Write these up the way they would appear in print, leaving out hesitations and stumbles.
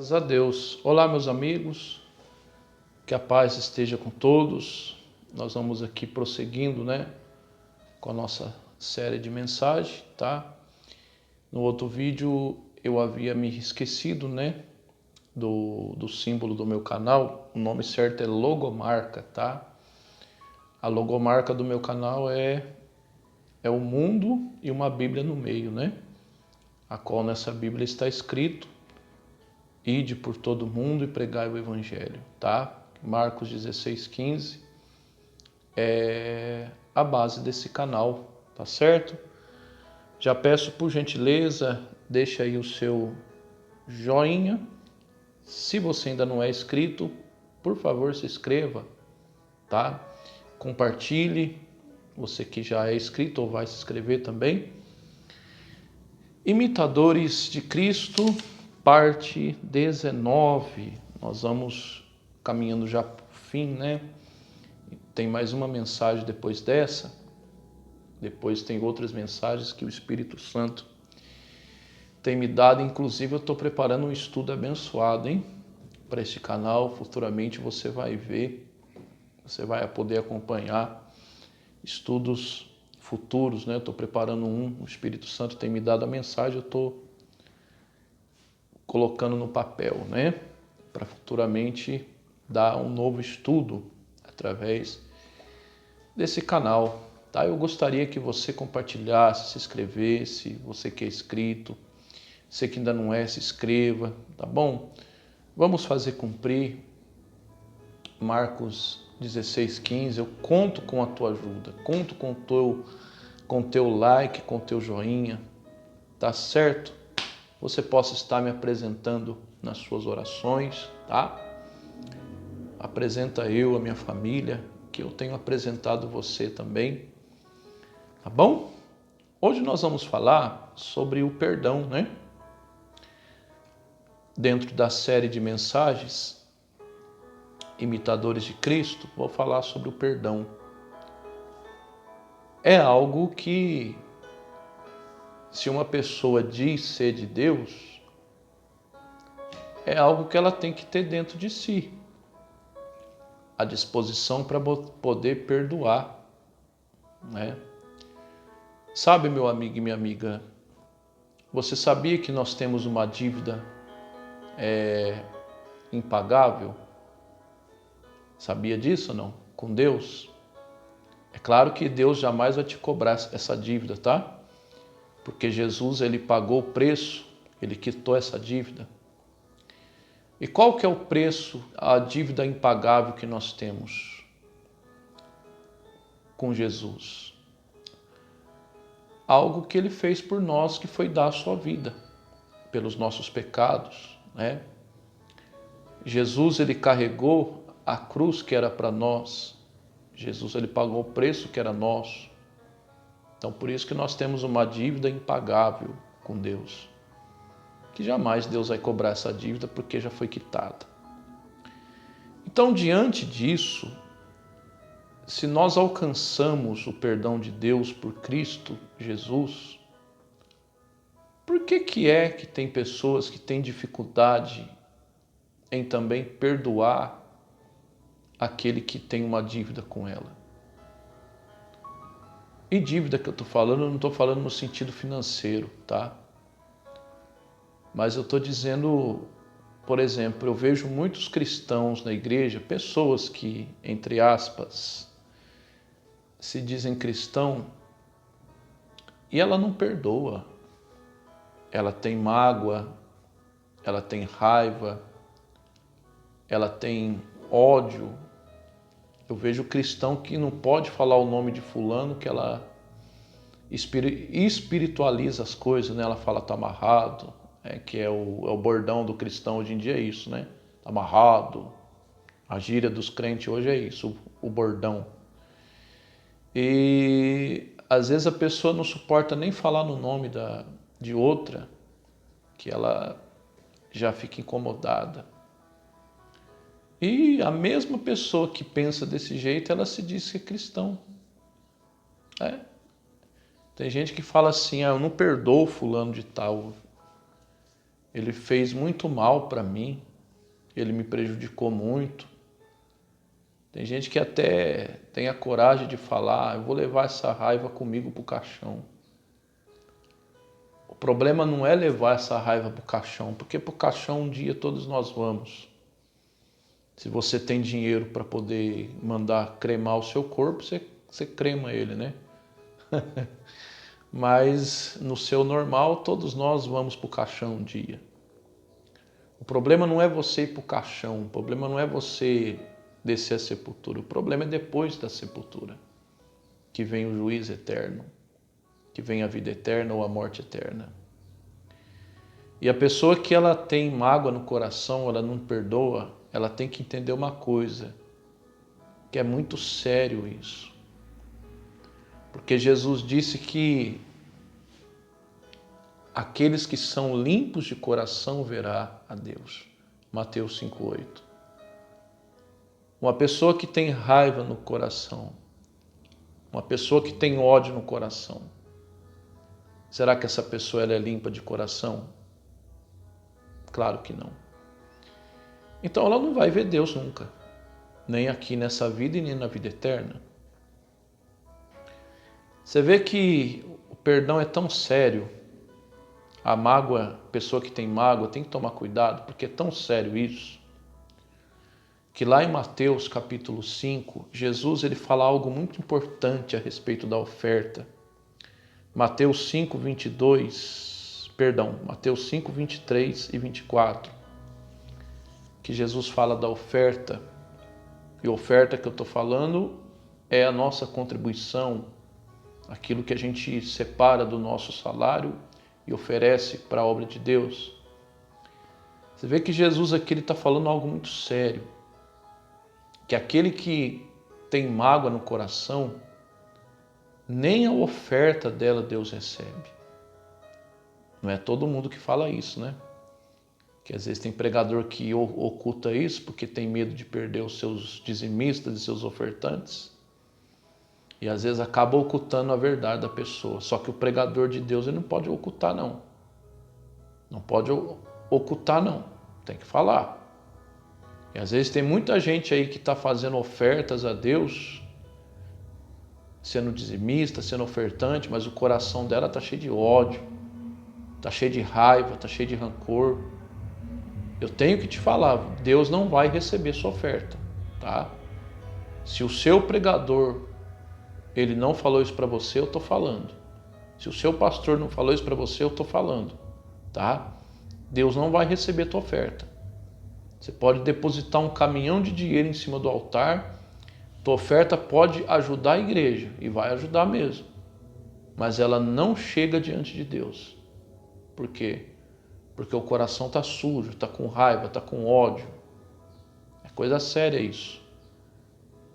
Graças a Deus. Olá, meus amigos, que a paz esteja com todos. Nós vamos aqui prosseguindo, com a nossa série de mensagens, tá? No outro vídeo eu havia me esquecido, do símbolo do meu canal. O nome certo é logomarca, tá? A logomarca do meu canal é o mundo e uma Bíblia no meio, A qual nessa Bíblia está escrito: ide por todo mundo e pregai o evangelho, tá? Marcos 16:15 é a base desse canal, tá certo? Já peço por gentileza, deixa aí o seu joinha. Se você ainda não é inscrito, por favor, se inscreva, tá? Compartilhe, você que já é inscrito ou vai se inscrever também. Imitadores de Cristo, parte 19. Nós vamos caminhando já para o fim, Tem mais uma mensagem depois dessa. Depois tem outras mensagens que o Espírito Santo tem me dado. Inclusive eu estou preparando um estudo abençoado, para este canal. Futuramente você vai ver, você vai poder acompanhar estudos futuros, Eu estou preparando o Espírito Santo tem me dado a mensagem, eu estou colocando no papel, para futuramente dar um novo estudo através desse canal, tá? Eu gostaria que você compartilhasse, se inscrevesse, você que é inscrito, você que ainda não é, se inscreva, tá bom? Vamos fazer cumprir Marcos 16:15. Eu conto com a tua ajuda, conto com o teu like, com o teu joinha, tá certo? Você possa estar me apresentando nas suas orações, tá? Apresenta eu, a minha família, que eu tenho apresentado você também, tá bom? Hoje nós vamos falar sobre o perdão, Dentro da série de mensagens Imitadores de Cristo, vou falar sobre o perdão. É algo que, se uma pessoa diz ser de Deus, é algo que ela tem que ter dentro de si. A disposição para poder perdoar, Sabe, meu amigo e minha amiga, você sabia que nós temos uma dívida impagável? Sabia disso ou não? Com Deus? É claro que Deus jamais vai te cobrar essa dívida, tá? Porque Jesus, ele pagou o preço, ele quitou essa dívida. E qual que é o preço, a dívida impagável que nós temos com Jesus? Algo que ele fez por nós, que foi dar a sua vida pelos nossos pecados, Jesus, ele carregou a cruz que era para nós. Jesus, ele pagou o preço que era nosso. Então, por isso que nós temos uma dívida impagável com Deus, que jamais Deus vai cobrar essa dívida, porque já foi quitada. Então, diante disso, se nós alcançamos o perdão de Deus por Cristo Jesus, por que é que tem pessoas que têm dificuldade em também perdoar aquele que tem uma dívida com ela? E dívida que eu estou falando, eu não estou falando no sentido financeiro, tá? Mas eu estou dizendo, por exemplo, eu vejo muitos cristãos na igreja, pessoas que, entre aspas, se dizem cristão, e ela não perdoa. Ela tem mágoa, ela tem raiva, ela tem ódio. Eu vejo cristão que não pode falar o nome de fulano, que ela espiritualiza as coisas, Ela fala, tá amarrado, que é o bordão do cristão hoje em dia, é isso, Tá amarrado. A gíria dos crentes hoje é isso, o bordão. E às vezes a pessoa não suporta nem falar no nome de outra, que ela já fica incomodada. E a mesma pessoa que pensa desse jeito, ela se diz que é cristão. Tem gente que fala assim, eu não perdoo fulano de tal. ele fez muito mal para mim, ele me prejudicou muito. Tem gente que até tem a coragem de falar, eu vou levar essa raiva comigo para o caixão. O problema não é levar essa raiva para o caixão, porque para o caixão um dia todos nós vamos. Se você tem dinheiro para poder mandar cremar o seu corpo, você crema ele, né? Mas no seu normal, todos nós vamos para o caixão um dia. O problema não é você ir para o caixão, o problema não é você descer a sepultura, o problema é depois da sepultura, que vem o juízo eterno, que vem a vida eterna ou a morte eterna. E a pessoa que ela tem mágoa no coração, ela não perdoa, ela tem que entender uma coisa, que é muito sério isso. Porque Jesus disse que aqueles que são limpos de coração verá a Deus. Mateus 5,8. Uma pessoa que tem raiva no coração, uma pessoa que tem ódio no coração, será que essa pessoa ela é limpa de coração? Claro que não. Então ela não vai ver Deus nunca, nem aqui nessa vida e nem na vida eterna. Você vê que o perdão é tão sério, a mágoa, a pessoa que tem mágoa tem que tomar cuidado, porque é tão sério isso, que lá em Mateus capítulo 5, Jesus ele fala algo muito importante a respeito da oferta. Mateus 5, 23 e 24, que Jesus fala da oferta, e a oferta que eu estou falando é a nossa contribuição, aquilo que a gente separa do nosso salário e oferece para a obra de Deus. Você vê que Jesus aqui está falando algo muito sério, que aquele que tem mágoa no coração, nem a oferta dela Deus recebe. Não é todo mundo que fala isso, né? Que às vezes tem pregador que oculta isso porque tem medo de perder os seus dizimistas e seus ofertantes. E às vezes acaba ocultando a verdade da pessoa. Só que o pregador de Deus ele não pode ocultar, não. Não pode ocultar, não. Tem que falar. E às vezes tem muita gente aí que está fazendo ofertas a Deus, sendo dizimista, sendo ofertante, mas o coração dela está cheio de ódio, está cheio de raiva, está cheio de rancor. Eu tenho que te falar, Deus não vai receber sua oferta, tá? Se o seu pregador ele não falou isso para você, eu estou falando. Se o seu pastor não falou isso para você, eu estou falando, tá? Deus não vai receber tua oferta. Você pode depositar um caminhão de dinheiro em cima do altar, tua oferta pode ajudar a igreja, e vai ajudar mesmo, mas ela não chega diante de Deus. Por quê? Porque o coração está sujo, está com raiva, está com ódio. É coisa séria isso.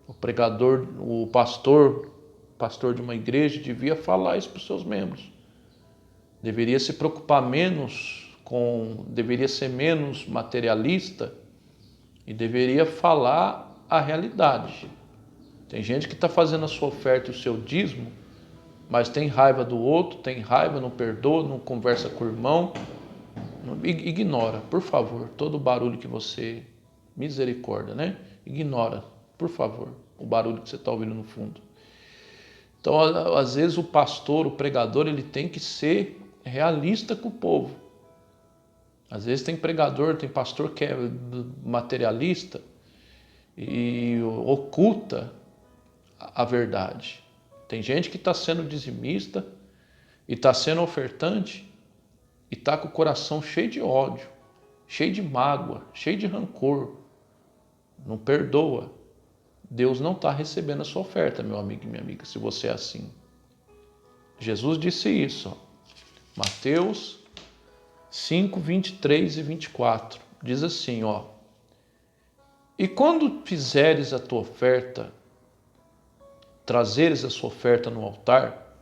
O pregador, o pastor de uma igreja devia falar isso para os seus membros. Deveria se preocupar deveria ser menos materialista e deveria falar a realidade. Tem gente que está fazendo a sua oferta e o seu dízimo, mas tem raiva do outro, tem raiva, não perdoa, não conversa com o irmão. Ignora, por favor, todo o barulho que você... Misericórdia, né? Ignora, por favor, o barulho que você está ouvindo no fundo. Então, às vezes, o pastor, o pregador, ele tem que ser realista com o povo. Às vezes tem pregador, tem pastor que é materialista e oculta a verdade. Tem gente que está sendo dizimista e está sendo ofertante e está com o coração cheio de ódio, cheio de mágoa, cheio de rancor. Não perdoa. Deus não está recebendo a sua oferta, meu amigo e minha amiga, se você é assim. Jesus disse isso, ó. Mateus 5, 23 e 24. Diz assim, ó. E quando fizeres a tua oferta, trazeres a sua oferta no altar,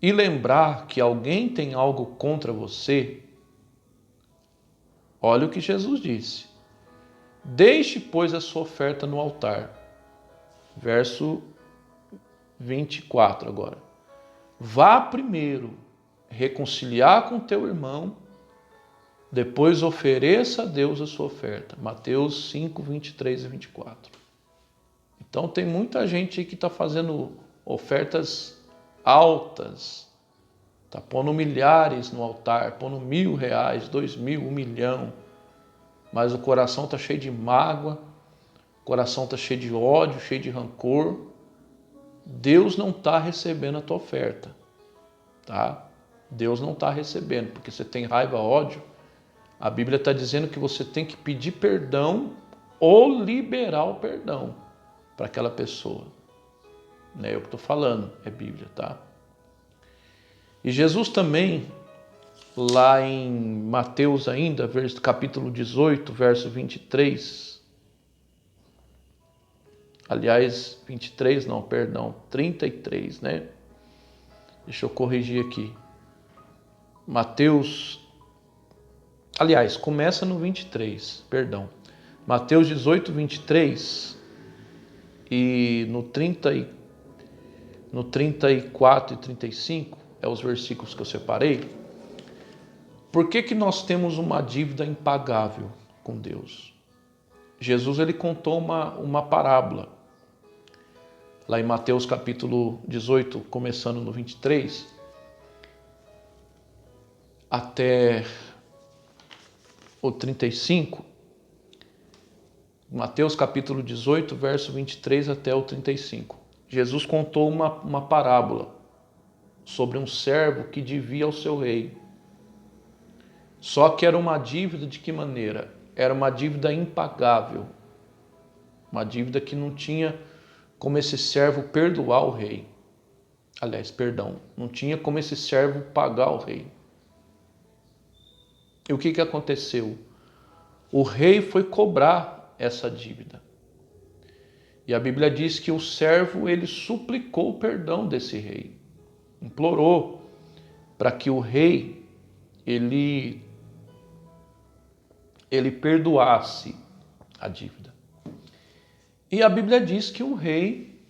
e lembrar que alguém tem algo contra você, olha o que Jesus disse. Deixe, pois, a sua oferta no altar. Verso 24 agora. Vá primeiro reconciliar com teu irmão Depois ofereça a Deus a sua oferta. Mateus 5, 23 e 24. Então tem muita gente aí que está fazendo ofertas altas. Está pondo milhares no altar, pondo R$1.000, R$2.000, 1.000.000. Mas o coração está cheio de mágoa, o coração está cheio de ódio, cheio de rancor. Deus não está recebendo a tua oferta, tá? Deus não está recebendo, porque você tem raiva, ódio. A Bíblia está dizendo que você tem que pedir perdão ou liberar o perdão para aquela pessoa. Não é eu que estou falando, é Bíblia, tá? E Jesus também, lá em Mateus ainda, capítulo 18, verso 23. Aliás, 23 não, perdão, 33, né? Deixa eu corrigir aqui. Mateus, aliás, começa no 23, perdão. Mateus 18, 23 e no 34 e 35, é os versículos que eu separei. Por que nós temos uma dívida impagável com Deus? Jesus ele contou uma parábola. Lá em Mateus capítulo 18, começando no 23, até o 35. Mateus capítulo 18, verso 23 até o 35. Jesus contou uma parábola sobre um servo que devia ao seu rei. Só que era uma dívida de que maneira? Era uma dívida impagável. Uma dívida que não tinha como esse servo perdoar o rei. Aliás, perdão, não tinha como esse servo pagar o rei. E o que aconteceu? O rei foi cobrar essa dívida. E a Bíblia diz que o servo ele suplicou o perdão desse rei. Implorou para que o rei ele perdoasse a dívida. E a Bíblia diz que o rei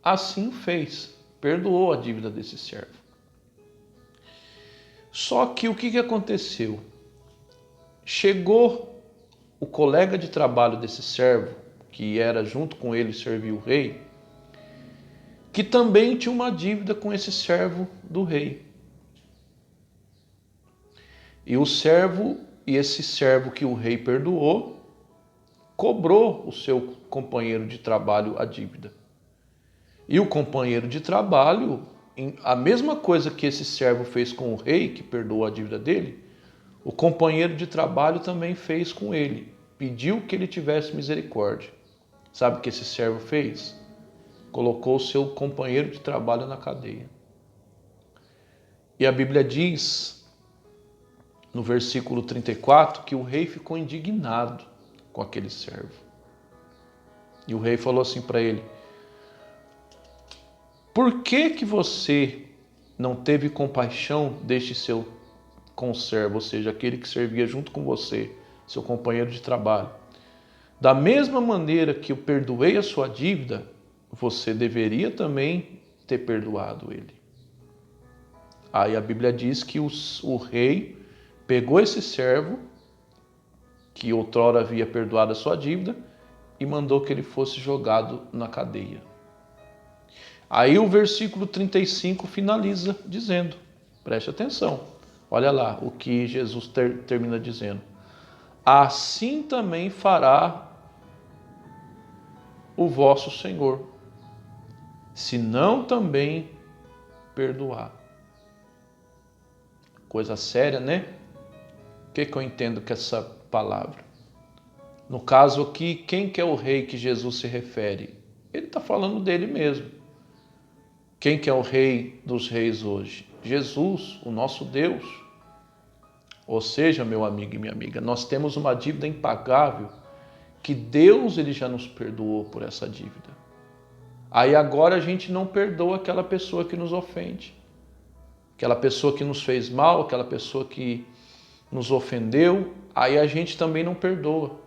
assim fez, perdoou a dívida desse servo. Só que o que aconteceu? Chegou o colega de trabalho desse servo, que era junto com ele servir o rei, que também tinha uma dívida com esse servo do rei. E esse servo que o rei perdoou, cobrou o seu companheiro de trabalho a dívida. E o companheiro de trabalho, a mesma coisa que esse servo fez com o rei, que perdoou a dívida dele, o companheiro de trabalho também fez com ele. Pediu que ele tivesse misericórdia. Sabe o que esse servo fez? Colocou o seu companheiro de trabalho na cadeia. E a Bíblia diz, no versículo 34, que o rei ficou indignado com aquele servo. E o rei falou assim para ele: por que você não teve compaixão deste seu conservo, ou seja, aquele que servia junto com você, seu companheiro de trabalho? Da mesma maneira que eu perdoei a sua dívida, você deveria também ter perdoado ele. Aí a Bíblia diz que o rei pegou esse servo, que outrora havia perdoado a sua dívida, e mandou que ele fosse jogado na cadeia. Aí o versículo 35 finaliza dizendo, preste atenção, olha lá o que Jesus termina dizendo: assim também fará o vosso Senhor, se não também perdoar. Coisa séria, né? O que eu entendo com essa palavra? No caso aqui, quem que é o rei que Jesus se refere? Ele está falando dele mesmo. Quem que é o rei dos reis hoje? Jesus, o nosso Deus. Ou seja, meu amigo e minha amiga, nós temos uma dívida impagável que Deus ele já nos perdoou por essa dívida. Aí agora a gente não perdoa aquela pessoa que nos ofende, aquela pessoa que nos fez mal, aquela pessoa que nos ofendeu, aí a gente também não perdoa.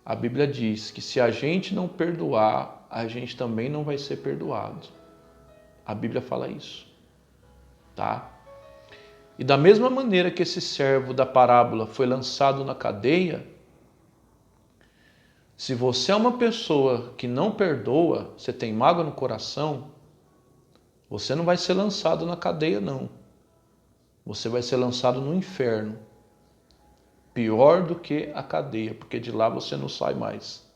A Bíblia diz que se a gente não perdoar, a gente também não vai ser perdoado. A Bíblia fala isso, tá? E da mesma maneira que esse servo da parábola foi lançado na cadeia, se você é uma pessoa que não perdoa, você tem mágoa no coração, você não vai ser lançado na cadeia, não. Você vai ser lançado no inferno. Pior do que a cadeia, porque de lá você não sai mais.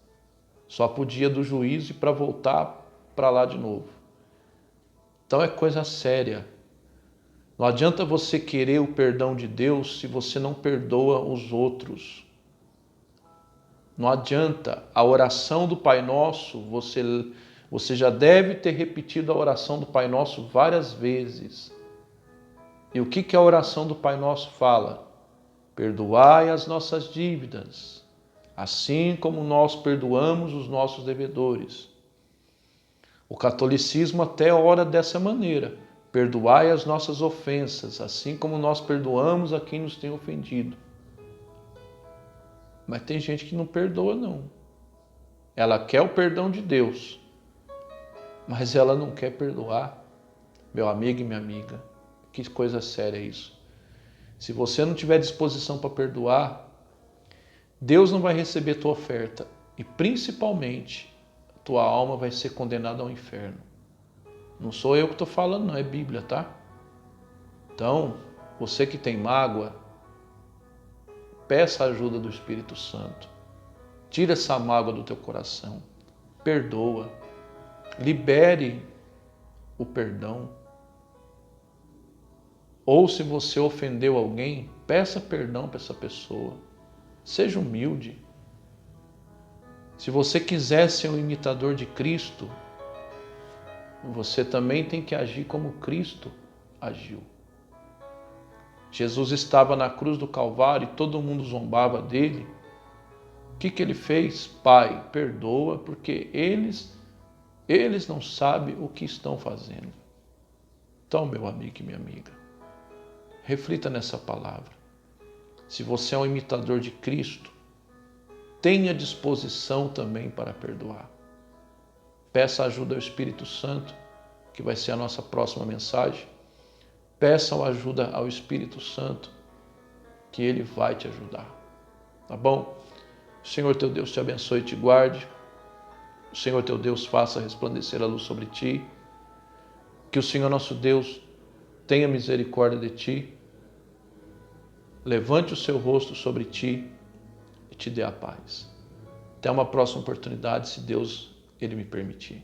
Só pro dia do juízo e para voltar para lá de novo. Então é coisa séria. Não adianta você querer o perdão de Deus se você não perdoa os outros. Não adianta. A oração do Pai Nosso, você já deve ter repetido a oração do Pai Nosso várias vezes. E o que a oração do Pai Nosso fala? Perdoai as nossas dívidas, assim como nós perdoamos os nossos devedores. O catolicismo até ora dessa maneira. Perdoai as nossas ofensas, assim como nós perdoamos a quem nos tem ofendido. Mas tem gente que não perdoa, não. Ela quer o perdão de Deus, mas ela não quer perdoar. Meu amigo e minha amiga, que coisa séria isso. Se você não tiver disposição para perdoar, Deus não vai receber tua oferta e principalmente tua alma vai ser condenada ao inferno. Não sou eu que estou falando, não, é Bíblia, tá? Então, você que tem mágoa, peça a ajuda do Espírito Santo. Tira essa mágoa do teu coração. Perdoa. Libere o perdão. Ou se você ofendeu alguém, peça perdão para essa pessoa. Seja humilde. Se você quiser ser um imitador de Cristo, você também tem que agir como Cristo agiu. Jesus estava na cruz do Calvário e todo mundo zombava dele. O que ele fez? Pai, perdoa, porque eles não sabem o que estão fazendo. Então, meu amigo e minha amiga, reflita nessa palavra. Se você é um imitador de Cristo, tenha disposição também para perdoar. Peça ajuda ao Espírito Santo, que vai ser a nossa próxima mensagem. Peça ajuda ao Espírito Santo, que Ele vai te ajudar. Tá bom? O Senhor teu Deus te abençoe e te guarde. O Senhor teu Deus faça resplandecer a luz sobre ti. Que o Senhor nosso Deus tenha misericórdia de ti. Levante o seu rosto sobre ti e te dê a paz. Até uma próxima oportunidade, se Deus Ele me permitir.